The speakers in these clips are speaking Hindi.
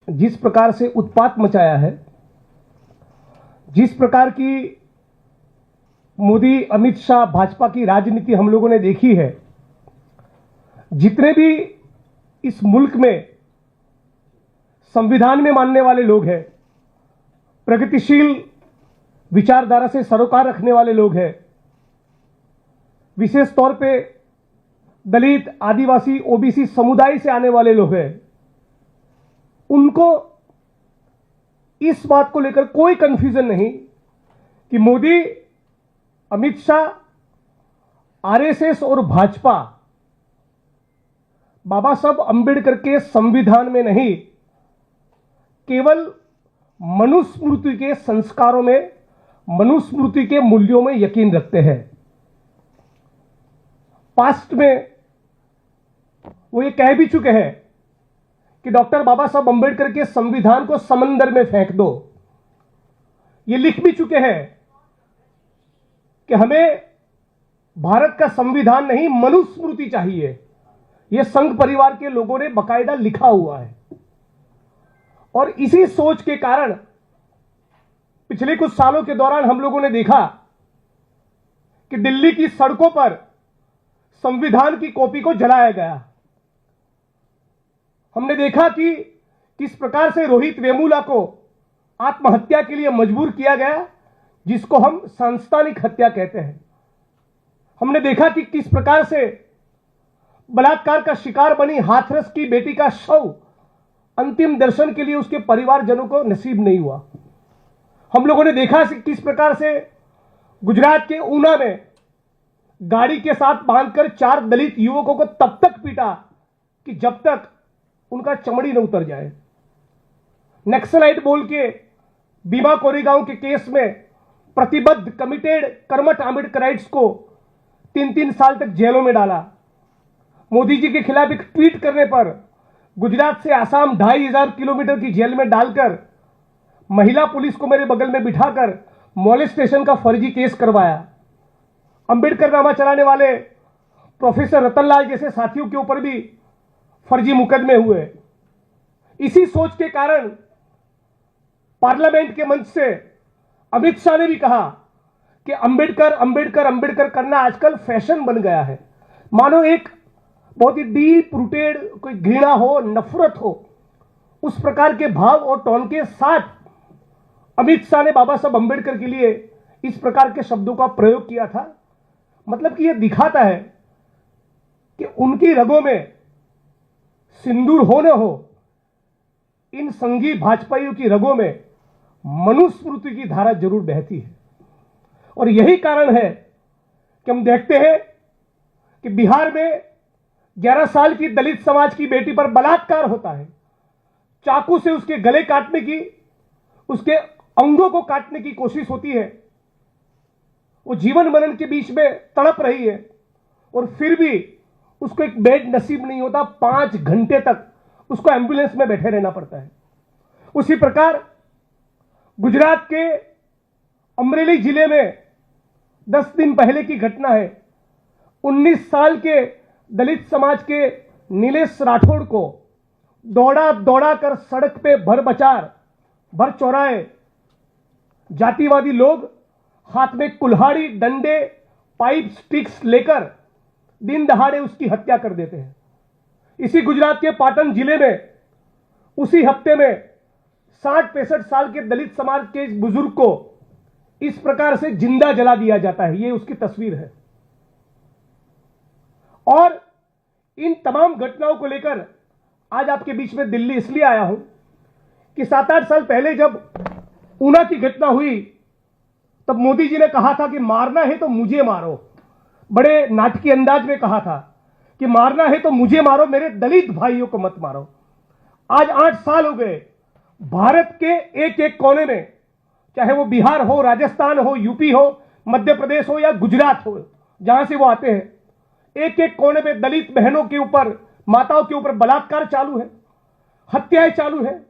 जिस प्रकार से उत्पात मचाया है, जिस प्रकार की मोदी अमित शाह भाजपा की राजनीति हम लोगों ने देखी है, जितने भी इस मुल्क में संविधान में मानने वाले लोग हैं, प्रगतिशील विचारधारा से सरोकार रखने वाले लोग हैं, विशेष तौर पे दलित, आदिवासी, ओबीसी समुदाय से आने वाले लोग हैं, उनको इस बात को लेकर कोई कंफ्यूजन नहीं कि मोदी, अमित शाह, आरएसएस और भाजपा बाबा साहब अंबेडकर के संविधान में नहीं, केवल मनुस्मृति के संस्कारों में, मनुस्मृति के मूल्यों में यकीन रखते हैं। पास्ट में वो ये कह भी चुके हैं कि डॉक्टर बाबा साहब अंबेडकर के संविधान को समंदर में फेंक दो। ये लिख भी चुके हैं कि हमें भारत का संविधान नहीं, मनुस्मृति चाहिए। यह संघ परिवार के लोगों ने बकायदा लिखा हुआ है। और इसी सोच के कारण पिछले कुछ सालों के दौरान हम लोगों ने देखा कि दिल्ली की सड़कों पर संविधान की कॉपी को जलाया गया। हमने देखा कि किस प्रकार से रोहित वेमुला को आत्महत्या के लिए मजबूर किया गया, जिसको हम सांस्थानिक हत्या कहते हैं। हमने देखा कि किस प्रकार से बलात्कार का शिकार बनी हाथरस की बेटी का शव अंतिम दर्शन के लिए उसके परिवारजनों को नसीब नहीं हुआ। हम लोगों ने देखा कि किस प्रकार से गुजरात के ऊना में गाड़ी के साथ बांधकर 4 दलित युवकों को तब तक पीटा कि जब तक उनका चमड़ी न उतर जाए। नक्सलाइट बोल के भीमा कोरेगांव के केस में प्रतिबद्ध, कमिटेड, कर्मठ आंबेडकराइट्स को 3-3 साल तक जेलों में डाला। मोदी जी के खिलाफ एक ट्वीट करने पर गुजरात से आसाम 2500 किलोमीटर की जेल में डालकर महिला पुलिस को मेरे बगल में बिठाकर मॉलेस्टेशन का फर्जी केस करवाया। अंबेडकर नामा चलाने वाले प्रोफेसर रतनलाल जैसे साथियों के ऊपर भी फर्जी मुकदमे हुए। इसी सोच के कारण पार्लियामेंट के मंच से अमित शाह ने भी कहा कि अंबेडकर अंबेडकर अंबेडकर करना आजकल फैशन बन गया है। मानो एक बहुत ही डीप रूटेड कोई घृणा हो, नफरत हो, उस प्रकार के भाव और टोन के साथ अमित शाह ने बाबा साहब अंबेडकर के लिए इस प्रकार के शब्दों का प्रयोग किया था। मतलब कि यह दिखाता है कि उनकी रगों में सिंदूर हो न हो, इन संघी भाजपाइयों की रगों में मनुस्मृति की धारा जरूर बहती है। और यही कारण है कि हम देखते हैं कि बिहार में 11 साल की दलित समाज की बेटी पर बलात्कार होता है। चाकू से उसके गले काटने की, उसके अंगों को काटने की कोशिश होती है। वो जीवन मरण के बीच में तड़प रही है और फिर भी उसको एक बेड नसीब नहीं होता। 5 घंटे तक उसको एम्बुलेंस में बैठे रहना पड़ता है। उसी प्रकार गुजरात के अमरेली जिले में 10 दिन पहले की घटना है। 19 साल के दलित समाज के नीलेश राठौड़ को दौड़ा दौड़ा कर सड़क पे भर चौराहे जातिवादी लोग हाथ में कुल्हाड़ी, डंडे, पाइप, स्टिक्स लेकर दिन दहाड़े उसकी हत्या कर देते हैं। इसी गुजरात के पाटन जिले में उसी हफ्ते में 60-65 साल के दलित समाज के इस बुजुर्ग को इस प्रकार से जिंदा जला दिया जाता है। ये उसकी तस्वीर है। और इन तमाम घटनाओं को लेकर आज आपके बीच में दिल्ली इसलिए आया हूं कि 7-8 साल पहले जब ऊना की घटना हुई, तब मोदी जी ने कहा था कि मारना है तो मुझे मारो। बड़े नाटकीय अंदाज में कहा था कि मारना है तो मुझे मारो, मेरे दलित भाइयों को मत मारो। आज 8 साल हो गए, भारत के एक एक कोने में, चाहे वो बिहार हो, राजस्थान हो, यूपी हो, मध्य प्रदेश हो या गुजरात हो, जहां से वो आते हैं, एक एक कोने में दलित बहनों के ऊपर, माताओं के ऊपर बलात्कार चालू है, हत्याएं चालू है,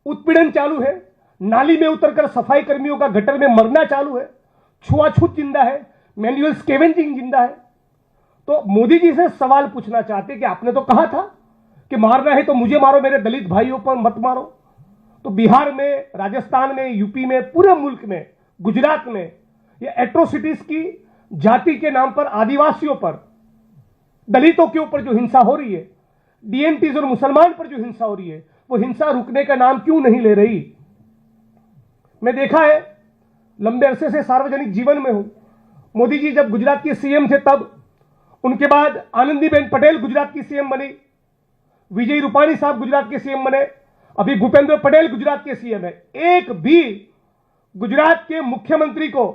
उत्पीड़न चालू है, नाली में उतरकर सफाई कर्मियों का गटर में मरना चालू है, छुआछूत जिंदा है, मैनुअल स्केवेंजिंग जिंदा है। तो मोदी जी से सवाल पूछना चाहते कि आपने तो कहा था कि मारना है तो मुझे मारो, मेरे दलित भाइयों पर मत मारो। तो बिहार में, राजस्थान में, यूपी में, पूरे मुल्क में, गुजरात में ये एट्रोसिटीज की जाति के नाम पर, आदिवासियों पर, दलितों के ऊपर जो हिंसा हो रही है, डीएमटीज और मुसलमान पर जो हिंसा हो रही है, वो हिंसा रुकने का नाम क्यों नहीं ले रही? मैं देखा है, लंबे अरसे से सार्वजनिक जीवन में हूं। मोदी जी जब गुजरात के सीएम थे तब, उनके बाद आनंदीबेन पटेल गुजरात की सीएम बनी, विजय रूपाणी साहब गुजरात के सीएम बने, अभी भूपेंद्र पटेल गुजरात के सीएम है। एक भी गुजरात के मुख्यमंत्री को,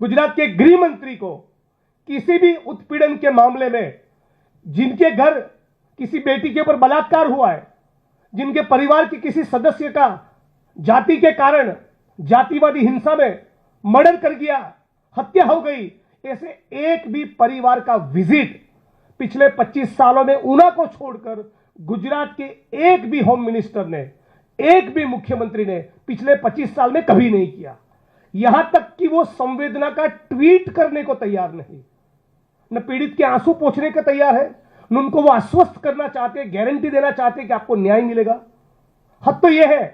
गुजरात के गृह मंत्री को किसी भी उत्पीड़न के मामले में, जिनके घर किसी बेटी के ऊपर बलात्कार हुआ है, जिनके परिवार के किसी सदस्य का जाति के कारण जातिवादी हिंसा में मर्डर कर दिया, हत्या हो गई, ऐसे एक भी परिवार का विजिट पिछले 25 सालों में ऊना को छोड़कर गुजरात के एक भी होम मिनिस्टर ने, एक भी मुख्यमंत्री ने पिछले 25 साल में कभी नहीं किया। यहां तक कि वो संवेदना का ट्वीट करने को तैयार नहीं, न पीड़ित के आंसू पोंछने को तैयार है, न उनको वो आश्वस्त करना चाहते, गारंटी देना चाहते कि आपको न्याय मिलेगा। हद तो यह है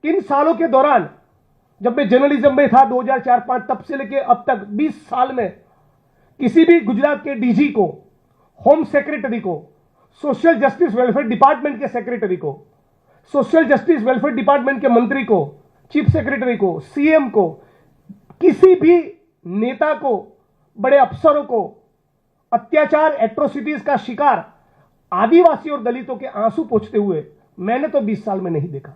कि इन सालों के दौरान, जब मैं जर्नलिज्म में था 2004-05, तब से लेकर अब तक 20 साल में किसी भी गुजरात के डीजी को, होम सेक्रेटरी को, सोशल जस्टिस वेलफेयर डिपार्टमेंट के सेक्रेटरी को, सोशल जस्टिस वेलफेयर डिपार्टमेंट के मंत्री को, चीफ सेक्रेटरी को, सीएम को, किसी भी नेता को, बड़े अफसरों को अत्याचार, एट्रोसिटीज का शिकार आदिवासी और दलितों के आंसू पोंछते हुए मैंने तो 20 साल में नहीं देखा।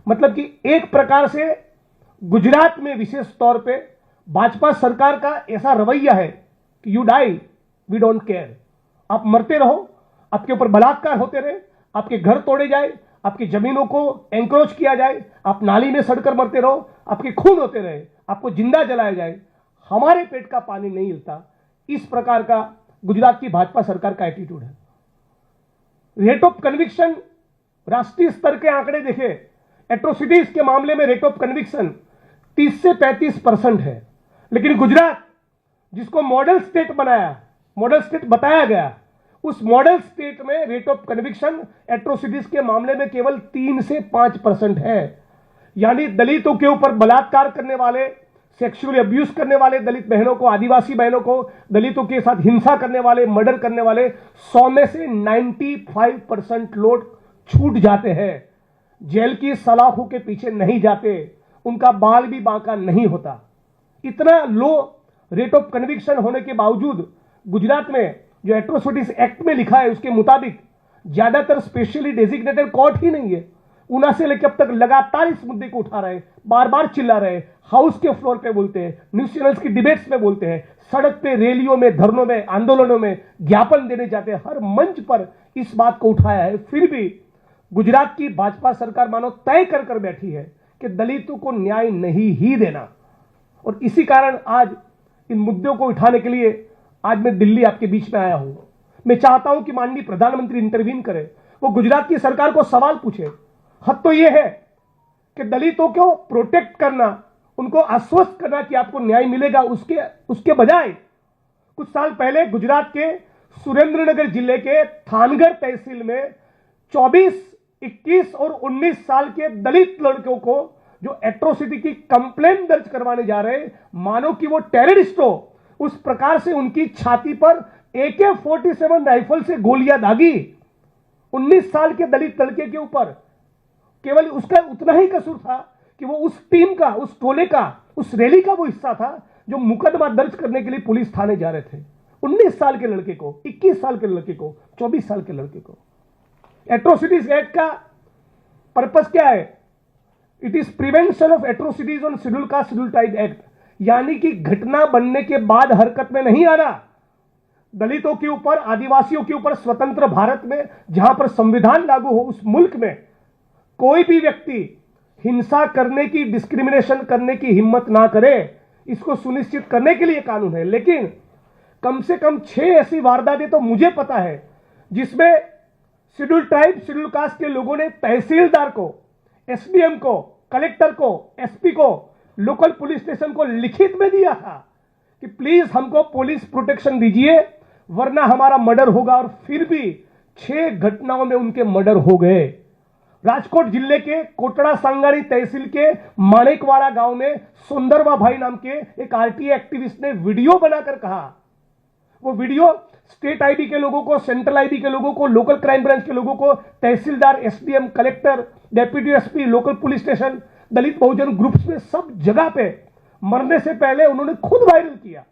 मतलब कि एक प्रकार से गुजरात में विशेष तौर पे भाजपा सरकार का ऐसा रवैया है कि you die we don't care, आप मरते रहो, आपके ऊपर बलात्कार होते रहे, आपके घर तोड़े जाए, आपकी जमीनों को एंक्रोच किया जाए, आप नाली में सड़कर मरते रहो, आपके खून होते रहे, आपको जिंदा जलाया जाए, हमारे पेट का पानी नहीं हिलता। इस प्रकार का गुजरात की भाजपा सरकार का एटीट्यूड है। रेट ऑफ कन्विक्शन, राष्ट्रीय स्तर के आंकड़े देखे, एट्रोसिटीज के मामले में रेट ऑफ कन्विक्शन 30 से 35% है, लेकिन गुजरात जिसको मॉडल स्टेट बनाया, मॉडल स्टेट बताया गया, उस मॉडल स्टेट में रेट ऑफ कन्विक्शन एट्रोसिटीज के मामले में केवल 3 से 5% है। यानी दलितों के ऊपर बलात्कार करने वाले, सेक्सुअली अब्यूज करने वाले दलित बहनों को, आदिवासी बहनों को, दलितों के साथ हिंसा करने वाले, मर्डर करने वाले 100 में से 95% लोग छूट जाते हैं, जेल की सलाखों के पीछे नहीं जाते, उनका बाल भी बांका नहीं होता। इतना लो रेट ऑफ कन्विक्शन होने के बावजूद गुजरात में जो एट्रोसिटीज एक्ट में लिखा है उसके मुताबिक ज्यादातर स्पेशली डेजिग्नेटेड कोर्ट ही नहीं है। ऊना से लेकर अब तक लगातार इस मुद्दे को उठा रहे, बार बार चिल्ला रहे, हाउस के फ्लोर पे बोलते हैं, न्यूज चैनल्स की डिबेट्स में बोलते हैं, सड़क पे, रैलियों में, धरनों में, आंदोलनों में ज्ञापन देने जाते हैं, हर मंच पर इस बात को उठाया है। फिर भी गुजरात की भाजपा सरकार मानो तय कर बैठी है कि दलितों को न्याय नहीं ही देना। और इसी कारण आज इन मुद्दों को उठाने के लिए आज मैं दिल्ली आपके बीच में आया हूं। मैं चाहता हूं कि माननीय प्रधानमंत्री इंटरवीन करे, वो गुजरात की सरकार को सवाल पूछे। हद तो यह है कि दलितों को प्रोटेक्ट करना, उनको आश्वस्त करना कि आपको न्याय मिलेगा, उसके बजाय कुछ साल पहले गुजरात के सुरेंद्रनगर जिले के थानगढ़ तहसील में 24, 21 और 19 साल के दलित लड़कों को जो एट्रोसिटी की कंप्लेंट दर्ज करवाने जा रहे, मानो कि वो टेररिस्ट हो, उस प्रकार से उनकी छाती पर AK-47 राइफल से गोलियां दागी। 19 साल के दलित लड़के के ऊपर केवल उसका उतना ही कसूर था कि वो उस टीम का, उस टोले का, उस रैली का वो हिस्सा था जो मुकदमा दर्ज करने के लिए पुलिस थाने जा रहे थे। 19 साल के लड़के को, 21 साल के लड़के को, 24 साल के लड़के को। एट्रोसिटीज एक्ट का पर्पस क्या है? It is prevention of atrocities on schedule caste schedule tribe act, यानी कि घटना बनने के बाद हरकत में नहीं आना। दलितों के ऊपर, आदिवासियों के ऊपर स्वतंत्र भारत में जहां पर संविधान लागू हो, उस मुल्क में कोई भी व्यक्ति हिंसा करने की, डिस्क्रिमिनेशन करने की हिम्मत ना करे, इसको सुनिश्चित करने के लिए कानून है। लेकिन कम से कम 6 ऐसी वारदातें तो मुझे पता है जिसमें शेड्यूल ट्राइब, शेड्यूल कास्ट के लोगों ने तहसीलदार को, एसडीएम को, कलेक्टर को, एसपी को, लोकल पुलिस स्टेशन को लिखित में दिया था कि प्लीज हमको पुलिस प्रोटेक्शन दीजिए वरना हमारा मर्डर होगा। और फिर भी 6 घटनाओं में उनके मर्डर हो गए। राजकोट जिले के कोटड़ा सांगाणी तहसील के माणिकवाड़ा गांव में सुंदरवा भाई नाम के एक आरटीआई एक्टिविस्ट ने वीडियो बनाकर कहा, वो वीडियो स्टेट आईबी के लोगों को, सेंट्रल आईबी के लोगों को, लोकल क्राइम ब्रांच के लोगों को, tehsildar, SDM, collector, deputy SP, local police station, Dalit Bahujan groups में सब जगह पे मरने से पहले उन्होंने खुद वायरल किया,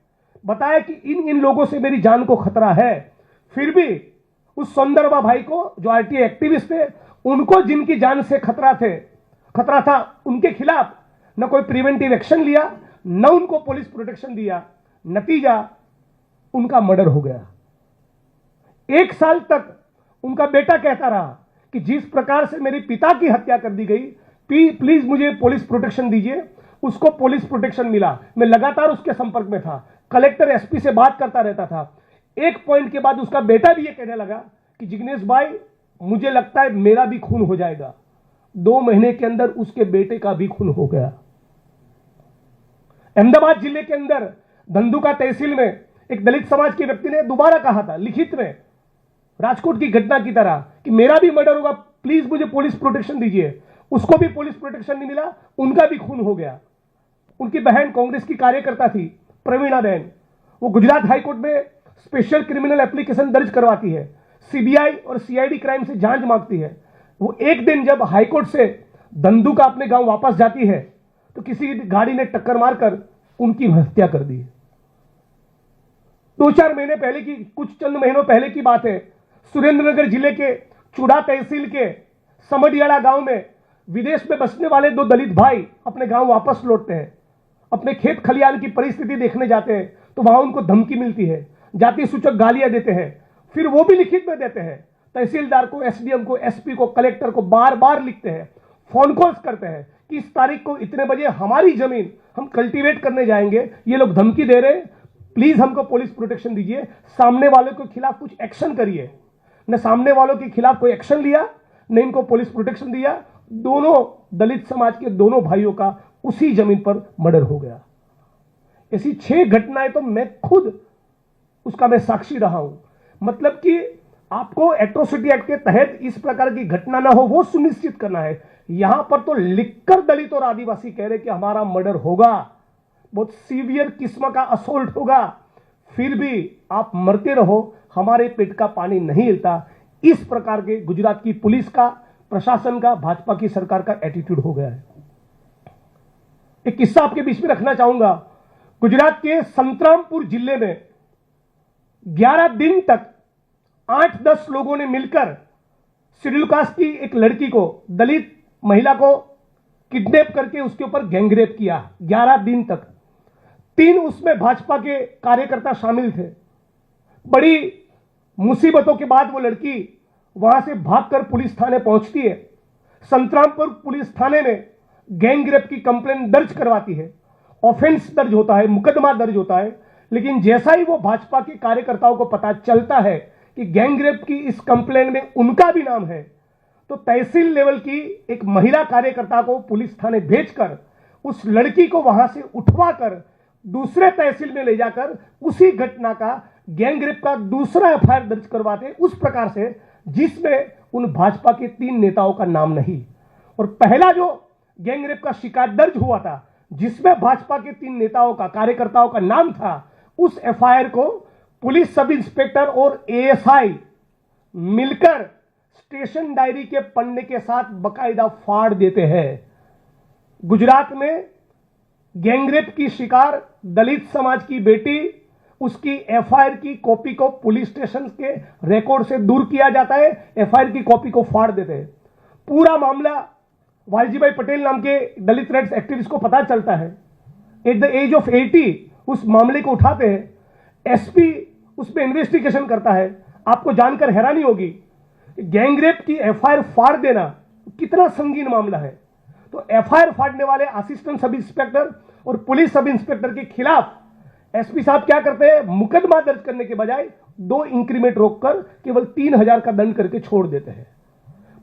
बताया कि इन लोगों से मेरी जान को खतरा है। फिर भी उस सुंदरवा भाई को, जो आरटीआई एक्टिविस्ट थे, उनको जिनकी जान से खतरा था, उनके खिलाफ न कोई प्रिवेंटिव एक्शन लिया, न उनको पुलिस प्रोटेक्शन दिया। नतीजा उनका मर्डर हो गया। 1 साल तक उनका बेटा कहता रहा कि जिस प्रकार से मेरे पिता की हत्या कर दी गई, प्लीज मुझे पुलिस प्रोटेक्शन दीजिए। उसको पुलिस प्रोटेक्शन मिला। मैं लगातार उसके संपर्क में था, कलेक्टर, एसपी से बात करता रहता था। एक पॉइंट के बाद उसका बेटा भी ये कहने लगा कि जिग्नेश भाई, मुझे लगता है मेरा भी खून हो जाएगा। 2 महीने के अंदर उसके बेटे का भी खून हो गया। अहमदाबाद जिले के अंदर धंधुका तहसील में एक दलित समाज के व्यक्ति ने दोबारा कहा था लिखित में, राजकोट की घटना की तरह, कि मेरा भी मर्डर होगा, प्लीज मुझे पुलिस प्रोटेक्शन दीजिए। उसको भी पुलिस प्रोटेक्शन नहीं मिला, उनका भी खून हो गया। उनकी बहन कांग्रेस की कार्यकर्ता थी, प्रवीणा बहन, वो गुजरात हाईकोर्ट में स्पेशल क्रिमिनल एप्लीकेशन दर्ज करवाती है, सीबीआई और सीआईडी क्राइम से जांच मांगती है। वो एक दिन जब हाईकोर्ट से धंधुका अपने गांव वापस जाती है तो किसी गाड़ी ने टक्कर मारकर उनकी हत्या कर दी। 2-4 महीने पहले की, कुछ चंद महीनों पहले की बात है, सुरेंद्रनगर जिले के चूड़ा तहसील के समडियाड़ा गांव में विदेश में बसने वाले 2 दलित भाई अपने गांव वापस लौटते हैं। अपने खेत खलियान की परिस्थिति देखने जाते हैं तो वहां उनको धमकी मिलती है, जाति सूचक गालियां देते हैं। फिर वो भी लिखित में देते हैं, तहसीलदार को, एसडीएम को, एसपी को, कलेक्टर को बार बार लिखते हैं, फोन कॉल्स करते हैं कि इस तारीख को इतने बजे हमारी जमीन हम कल्टीवेट करने जाएंगे, ये लोग धमकी दे रहे हैं, प्लीज हमको पुलिस प्रोटेक्शन दीजिए, सामने वालों के खिलाफ कुछ एक्शन करिए। न सामने वालों के खिलाफ कोई एक्शन लिया, न इनको पुलिस प्रोटेक्शन दिया। दोनों दलित समाज के दोनों भाइयों का उसी जमीन पर मर्डर हो गया। ऐसी 6 घटनाएं तो मैं खुद उसका मैं साक्षी रहा हूं। मतलब कि आपको एट्रोसिटी एक्ट के तहत इस प्रकार की घटना ना हो, वो सुनिश्चित करना है। यहां पर तो लिखकर दलित और आदिवासी कह रहे कि हमारा मर्डर होगा, बहुत सीवियर किस्म का असोल्ट होगा, फिर भी आप मरते रहो, हमारे पेट का पानी नहीं हिलता। इस प्रकार के गुजरात की पुलिस का, प्रशासन का, भाजपा की सरकार का एटीट्यूड हो गया है। एक किस्सा आपके बीच में रखना चाहूंगा। गुजरात के संतरामपुर जिले में 11 दिन तक 8-10 लोगों ने मिलकर शेड्यूल कास्ट की एक लड़की को, दलित महिला को किडनैप करके उसके ऊपर गैंगरेप किया। 11 दिन तक 3 उसमें भाजपा के कार्यकर्ता शामिल थे। बड़ी मुसीबतों के बाद वो लड़की वहां से भागकर पुलिस थाने पहुंचती है। संतरामपुर पुलिस थाने में गैंगरेप की कंप्लेंट दर्ज करवाती है। ऑफेंस दर्ज होता है, मुकदमा दर्ज होता है। लेकिन जैसा ही वो भाजपा के कार्यकर्ताओं को पता चलता है कि गैंगरेप की इस कंप्लेंट में उनका भी नाम है, तो तहसील लेवल की एक महिला कार्यकर्ता को पुलिस थाने भेजकर उस लड़की को वहां से उठवाकर दूसरे तहसील में ले जाकर उसी घटना का, गैंगरेप का दूसरा एफआईआर दर्ज करवाते, उस प्रकार से जिसमें उन भाजपा के 3 नेताओं का नाम नहीं। और पहला जो गैंगरेप का शिकायत दर्ज हुआ था, जिसमें भाजपा के 3 नेताओं का, कार्यकर्ताओं का नाम था, उस एफआईआर को पुलिस सब इंस्पेक्टर और एएसआई मिलकर स्टेशन डायरी के पन्ने के साथ बकायदा फाड़ देते हैं। गुजरात में गैंगरेप की शिकार दलित समाज की बेटी, उसकी एफआईआर की कॉपी को पुलिस स्टेशन के रिकॉर्ड से दूर किया जाता है, एफआईआर की कॉपी को फाड़ देते हैं। पूरा मामला वालजीभाई पटेल नाम के दलित राइट्स एक्टिविस्ट को पता चलता है। एट द एज ऑफ 80 उस मामले को उठाते हैं। एसपी उसमें इन्वेस्टिगेशन करता है। आपको जानकर हैरानी होगी, गैंगरेप की एफआईआर फाड़ देना कितना संगीन मामला है। तो एफआईआर फाड़ने वाले असिस्टेंट सब इंस्पेक्टर और पुलिस सब इंस्पेक्टर के खिलाफ एसपी साहब क्या करते हैं, मुकदमा दर्ज करने के बजाय 2 इंक्रीमेंट रोककर केवल 3000 का दंड करके छोड़ देते हैं।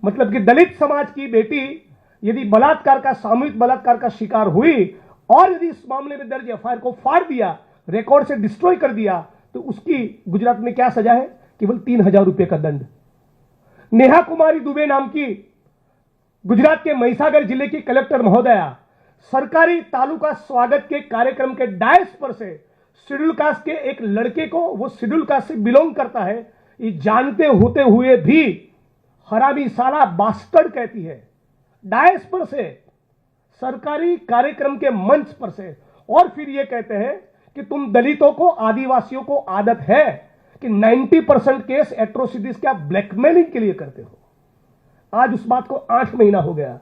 मतलब कि दलित समाज की बेटी यदि बलात्कार का, सामूहिक बलात्कार का शिकार हुई और यदि इस मामले में दर्ज एफआईआर को फाड़ दिया, रिकॉर्ड से डिस्ट्रॉय कर दिया, तो उसकी गुजरात में क्या सजा है, केवल 3000 रुपए का दंड। नेहा कुमारी दुबे नाम की गुजरात के महिसागर जिले की कलेक्टर महोदया सरकारी तालुका स्वागत के कार्यक्रम के डायस पर से शेड्यूल कास्ट के एक लड़के को, वो शेड्यूल कास्ट से बिलोंग करता है, ये जानते होते हुए भी हरामी साला बास्टर्ड कहती है, डायस पर से, सरकारी कार्यक्रम के मंच पर से। और फिर ये कहते हैं कि तुम दलितों को, आदिवासियों को आदत है कि 90% केस एट्रोसिटीज क्या ब्लैकमेलिंग के लिए करते हो। आज उस बात को 8 महीना हो गया,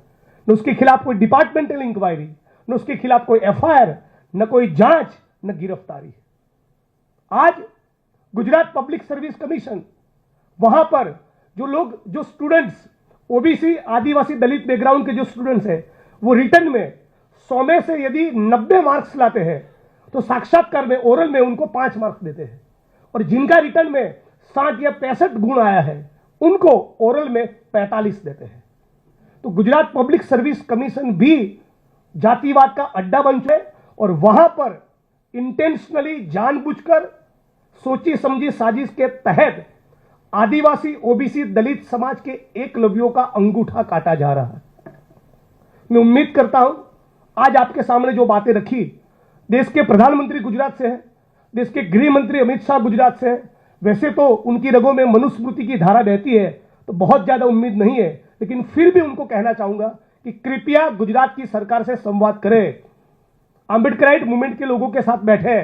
न उसके खिलाफ कोई डिपार्टमेंटल इंक्वायरी, न उसके खिलाफ कोई एफआईआर, न कोई जांच, न गिरफ्तारी। आज गुजरात पब्लिक सर्विस कमीशन, वहां पर जो लोग, जो स्टूडेंट्स ओबीसी, आदिवासी, दलित बैकग्राउंड के जो स्टूडेंट्स हैं, वो रिटर्न में 100 में से यदि 90 मार्क्स लाते हैं तो साक्षात्कार में, ओरल में उनको 5 मार्क्स देते हैं, और जिनका रिटर्न में 60 या 65 गुण आया है उनको ओरल में 45 देते हैं। तो गुजरात पब्लिक सर्विस कमीशन भी जातिवाद का अड्डा बन चुके और वहां पर इंटेंशनली, जानबूझकर, सोची समझी साजिश के तहत आदिवासी, ओबीसी, दलित समाज के एकलव्यों का अंगूठा काटा जा रहा है। मैं उम्मीद करता हूं आज आपके सामने जो बातें रखी, देश के प्रधानमंत्री गुजरात से हैं, देश के गृह मंत्री अमित शाह गुजरात से हैं। वैसे तो उनकी रगों में मनुस्मृति की धारा बहती है, तो बहुत ज्यादा उम्मीद नहीं है, लेकिन फिर भी उनको कहना चाहूंगा कि कृपया गुजरात की सरकार से संवाद करें, आंबेडकराइट मूवमेंट के लोगों के साथ बैठे,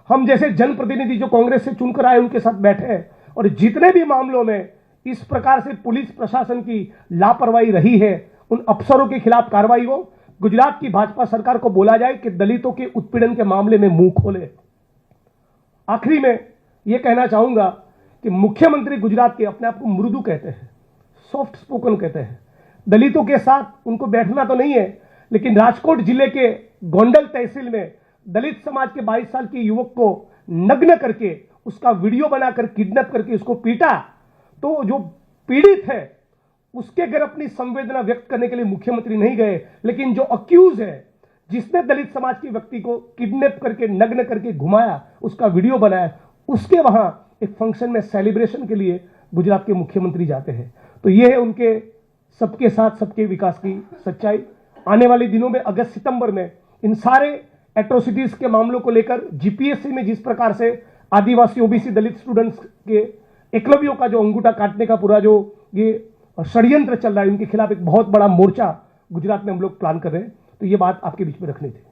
हम जैसे जनप्रतिनिधि जो कांग्रेस से चुनकर आए उनके साथ बैठे, और जितने भी मामलों में इस प्रकार से पुलिस प्रशासन की लापरवाही रही है, उन अफसरों के खिलाफ कार्रवाई हो। गुजरात की भाजपा सरकार को बोला जाए कि दलितों के उत्पीड़न के मामले में मुंह खोले। आखिरी में यह कहना चाहूंगा कि मुख्यमंत्री गुजरात के अपने आप को मृदु कहते हैं, सॉफ्ट स्पोकन कहते हैं। दलितों के साथ उनको बैठना तो नहीं है, लेकिन राजकोट जिले के गोंडल तहसील में दलित समाज के 22 साल के युवक को नग्न करके, उसका वीडियो बनाकर किडनैप करके उसको पीटा, तो जो पीड़ित है उसके घर अपनी संवेदना व्यक्त करने के लिए मुख्यमंत्री नहीं गए, लेकिन जो अक्यूज है, जिसने दलित समाज के व्यक्ति को किडनैप करके, नग्न करके घुमाया, उसका वीडियो बनाया, उसके वहां एक फंक्शन में सेलिब्रेशन के लिए गुजरात के मुख्यमंत्री जाते हैं। तो यह है उनके सबके साथ सबके विकास की सच्चाई। आने वाले दिनों में, अगस्त सितंबर में, इन सारे एट्रोसिटीज के मामलों को लेकर जीपीएससी में जिस प्रकार से आदिवासी, ओबीसी, दलित स्टूडेंट्स के एकलव्यों का जो अंगूठा काटने का पूरा जो ये षड्यंत्र चल रहा है, उनके खिलाफ एक बहुत बड़ा मोर्चा गुजरात में हम लोग प्लान कर रहे हैं। तो ये बात आपके बीच में रखनी थी।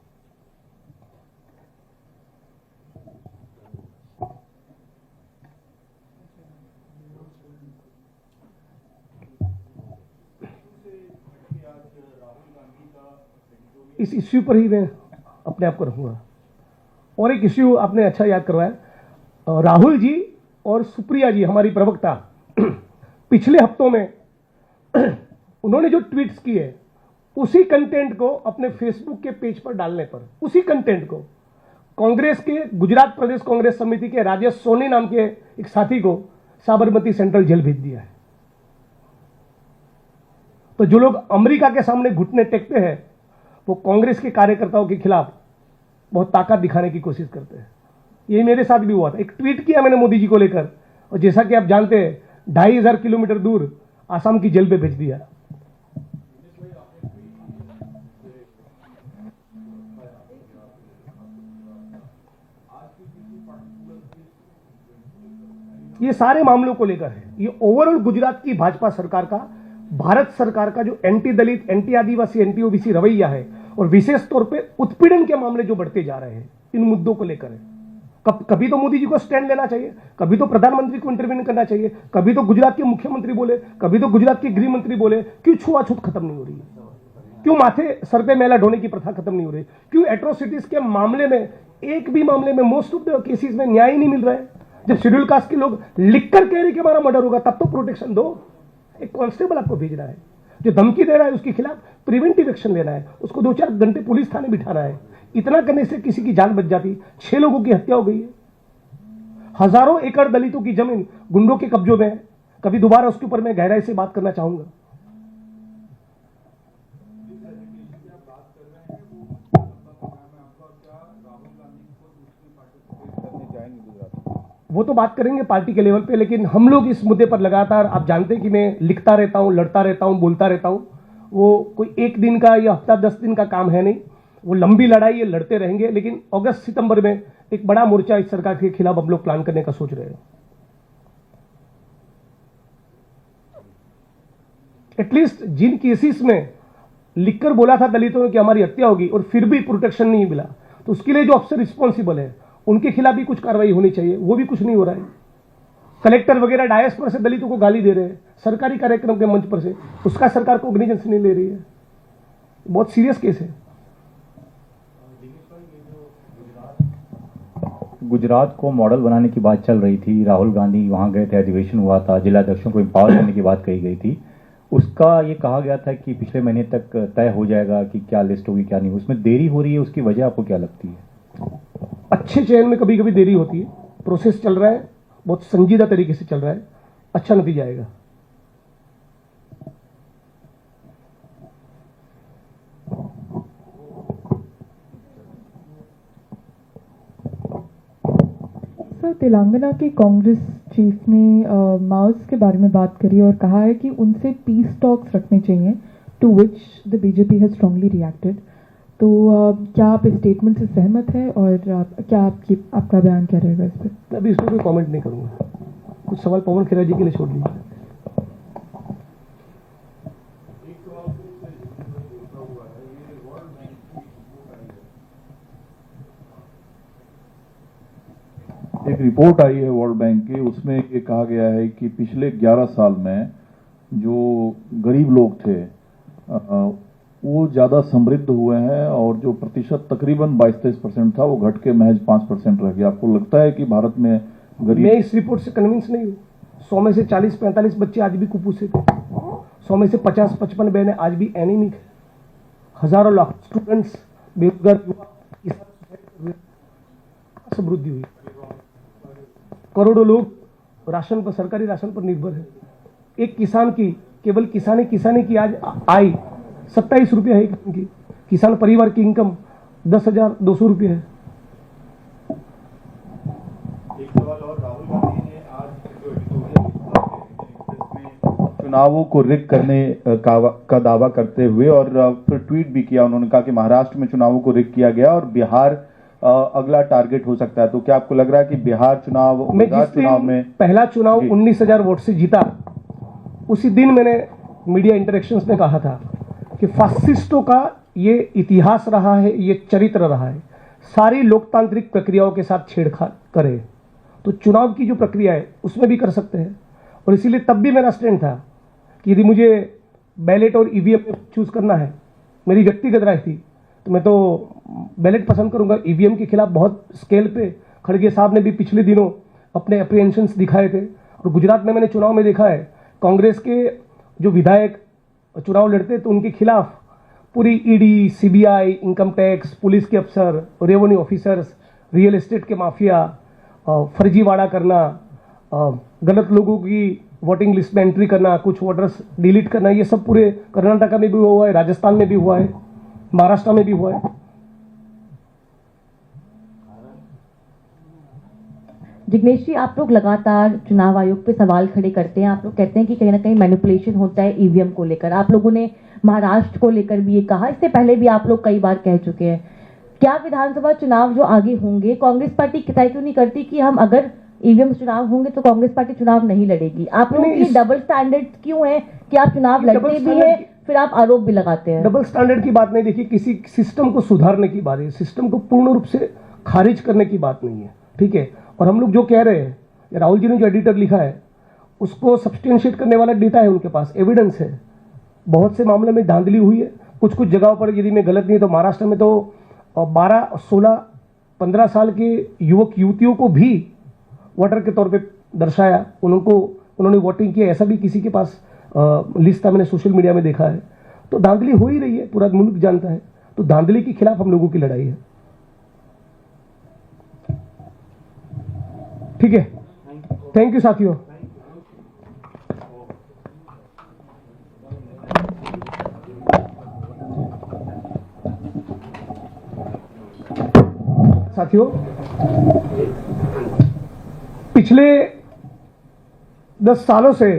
इस इश्यू पर ही मैं अपने आप को रखूंगा। और एक इश्यू आपने अच्छा याद करवाया, राहुल जी और सुप्रिया जी, हमारी प्रवक्ता, पिछले हफ्तों में उन्होंने जो ट्वीट्स किए, उसी कंटेंट को अपने फेसबुक के पेज पर डालने पर, उसी कंटेंट को कांग्रेस के, गुजरात प्रदेश कांग्रेस समिति के राजेश सोनी नाम के एक साथी को साबरमती सेंट्रल जेल भेज दिया है। तो जो लोग अमेरिका के सामने घुटने टेकते हैं, वो कांग्रेस के कार्यकर्ताओं के खिलाफ बहुत ताकत दिखाने की कोशिश करते हैं। ये मेरे साथ भी हुआ था। एक ट्वीट किया मैंने मोदी जी को लेकर, और जैसा कि आप जानते हैं 2500 किलोमीटर दूर आसाम की जेल पे भेज दिया। ये सारे मामलों को लेकर है। ये ओवरऑल गुजरात की भाजपा सरकार का, भारत सरकार का जो एंटी दलित, एंटी आदिवासी, एंटी ओबीसी रवैया है, और विशेष तौर पे उत्पीड़न के मामले जो बढ़ते जा रहे हैं, इन मुद्दों को लेकर है। कभी तो मोदी जी को स्टैंड लेना चाहिए, कभी तो प्रधानमंत्री को इंटरवीन करना चाहिए, कभी तो गुजरात के मुख्यमंत्री बोले, कभी तो गुजरात के गृह मंत्री बोले। क्यों छुआछूत खत्म नहीं हो रही है? क्यों माथे सर पे मैला ढोने की प्रथा खत्म नहीं हो रही? क्यों एट्रोसिटीज के मामले में, एक भी मामले में, मोस्ट ऑफ द केसेस में न्याय ही नहीं मिल रहा है? जब शेड्यूल कास्ट के लोग लिखकर कह रहे कि हमारा मर्डर होगा, तब तो प्रोटेक्शन दो। एक कांस्टेबल आपको भेजना है, जो धमकी दे रहा है उसके खिलाफ प्रिवेंटिव एक्शन लेना है, उसको 2-4 घंटे पुलिस थाने बिठाना है। इतना करने से किसी की जान बच जाती। 6 लोगों की हत्या हो गई है। हजारों एकड़ दलितों की जमीन गुंडों के कब्जों में है। कभी दोबारा उसके ऊपर मैं गहराई से बात करना चाहूंगा। वो तो बात करेंगे पार्टी के लेवल पे, लेकिन हम लोग इस मुद्दे पर लगातार, आप जानते हैं कि मैं लिखता रहता हूं, लड़ता रहता हूं, बोलता रहता हूं, वो कोई एक दिन का या हफ्ता 10 दिन का काम है नहीं, वो लंबी लड़ाई, ये लड़ते रहेंगे। लेकिन अगस्त सितंबर में एक बड़ा मोर्चा इस सरकार के खिलाफ हम लोग प्लान करने का सोच रहे हैं। एटलीस्ट जिन केसेस में लिखकर बोला था दलितों ने कि हमारी हत्या होगी और फिर भी प्रोटेक्शन नहीं मिला, तो उसके लिए जो अफसर रिस्पॉन्सिबल है उनके खिलाफ भी कुछ कार्रवाई होनी चाहिए, वो भी कुछ नहीं हो रहा है। कलेक्टर वगैरह डायस पर से दलितों को गाली दे रहे हैं, सरकारी कार्यक्रम के मंच पर से, उसका सरकार कोग्निजेंस नहीं ले रही है। बहुत सीरियस केस है। गुजरात को मॉडल बनाने की बात चल रही थी, राहुल गांधी वहां गए थे, अधिवेशन हुआ था, जिला अध्यक्षों को एम्पावर करने की बात कही गई थी। उसका ये कहा गया था कि पिछले महीने तक तय हो जाएगा कि क्या लिस्ट होगी क्या नहीं, उसमें देरी हो रही है, उसकी वजह आपको क्या लगती है? अच्छे चयन में कभी कभी देरी होती है, प्रोसेस चल रहा है, बहुत संजीदा तरीके से चल रहा है, अच्छा नतीजा आएगा। सर, तेलंगाना के कांग्रेस चीफ ने माओस के बारे में बात करी और कहा है कि उनसे पीस टॉक्स रखने चाहिए, to which the BJP has strongly reacted. तो क्या आप इस स्टेटमेंट से सहमत हैं और क्या आपका बयान क्या रहेगा इस पर? मैं अभी इस पर कोई कॉमेंट नहीं करूंगा, कुछ सवाल पवन खेरा जी के लिए छोड़ दीजिए। एक रिपोर्ट आई है वर्ल्ड बैंक की, उसमें ये कहा गया है कि पिछले 11 साल में जो गरीब लोग थे वो ज़्यादा समृद्ध हुए हैं और जो प्रतिशत तकरीबन 22-23% था वो घट के महज 5% रह गया। आपको लगता है कि भारत में गरीब? मैं इस रिपोर्ट से कन्विंस नहीं हूँ। 100 में से 40-45 बच्चे आज भी कुपोषित थे, 100 में से 50-55 बहनें आज भी एनीमिक है, हजारों लाख स्टूडेंट्स बेरोजगार, समृद्धि हुई, करोड़ों लोग राशन पर, सरकारी राशन पर निर्भर है। एक किसान की, केवल किसानी की आज आय 27 रुपये है की। किसान परिवार की इनकम 10,200 रुपये है। एक सवाल और, राहुल गांधी ने आज जो एडिटोरियल चुनावों को रिग करने का दावा करते हुए और फिर ट्वीट भी किया, उन्होंने कहा कि महाराष्ट्र में चुनावों को रिग किया गया और बिहार अगला टारगेट हो सकता है। तो क्या आपको लग रहा है कि बिहार चुनाव में पहला चुनाव 19,000 वोट से जीता, उसी दिन मैंने मीडिया इंटरेक्शंस में कहा था कि फासिस्टों का ये इतिहास रहा है, ये चरित्र रहा है, सारी लोकतांत्रिक प्रक्रियाओं के साथ छेड़छाड़ करे, तो चुनाव की जो प्रक्रिया है उसमें भी कर सकते हैं। और इसीलिए तब भी मेरा स्टैंड था कि यदि मुझे बैलेट और ईवीएम में चूज करना है, मेरी व्यक्तिगत राय थी, तो मैं तो बैलेट पसंद करूंगा। ईवीएम के खिलाफ बहुत स्केल पे खड़गे साहब ने भी पिछले दिनों अपने अप्रीहेंशंस दिखाए थे। और गुजरात में मैंने चुनाव में देखा है, कांग्रेस के जो विधायक चुनाव लड़ते तो उनके खिलाफ पूरी ED, CBI, income tax, police के अफसर, रेवेन्यू ऑफिसर्स, रियल एस्टेट के माफिया, फर्जीवाड़ा करना, गलत लोगों की वोटिंग लिस्ट में एंट्री करना, कुछ वोटर्स डिलीट करना, ये सब पूरे कर्नाटका में भी हुआ है, राजस्थान में भी हुआ है, महाराष्ट्र में भी हुआ है। जिग्नेश जी, आप लोग लगातार चुनाव आयोग पे सवाल खड़े करते हैं। आप लोग कहते हैं कि कहीं ना कहीं मैनिपुलेशन होता है ईवीएम को लेकर। आप लोगों ने महाराष्ट्र को लेकर भी ये कहा, इससे पहले भी आप लोग कई बार कह चुके हैं। क्या विधानसभा चुनाव जो आगे होंगे, कांग्रेस पार्टी तय क्यों नहीं करती कि हम अगर ईवीएम चुनाव होंगे तो कांग्रेस पार्टी चुनाव नहीं लड़ेगी? आप लोगों की डबल स्टैंडर्ड क्यों है कि आप चुनाव लड़ते भी है फिर आप आरोप भी लगाते हैं? डबल स्टैंडर्ड की बात नहीं, देखिए, किसी सिस्टम को सुधारने की बात है, सिस्टम को पूर्ण रूप से खारिज करने की बात नहीं है, ठीक है। और हम लोग जो कह रहे हैं, राहुल जी ने जो एडिटर लिखा है उसको सब्सटेंशिएट करने वाला डेटा है, उनके पास एविडेंस है। बहुत से मामले में धांधली हुई है, कुछ कुछ जगहों पर, यदि मैं गलत नहीं है तो महाराष्ट्र में तो 12, 16, 15 साल के युवक युवतियों को भी वोटर के तौर पे दर्शाया, उन्होंने वोटिंग किया, ऐसा भी किसी के पास लिस्ट था, मैंने सोशल मीडिया में देखा है। तो धांधली हो ही रही है, पूरा मुल्क जानता है। तो धांधली के खिलाफ हम लोगों की लड़ाई है, ठीक है। थैंक यू साथियों। पिछले 10 सालों से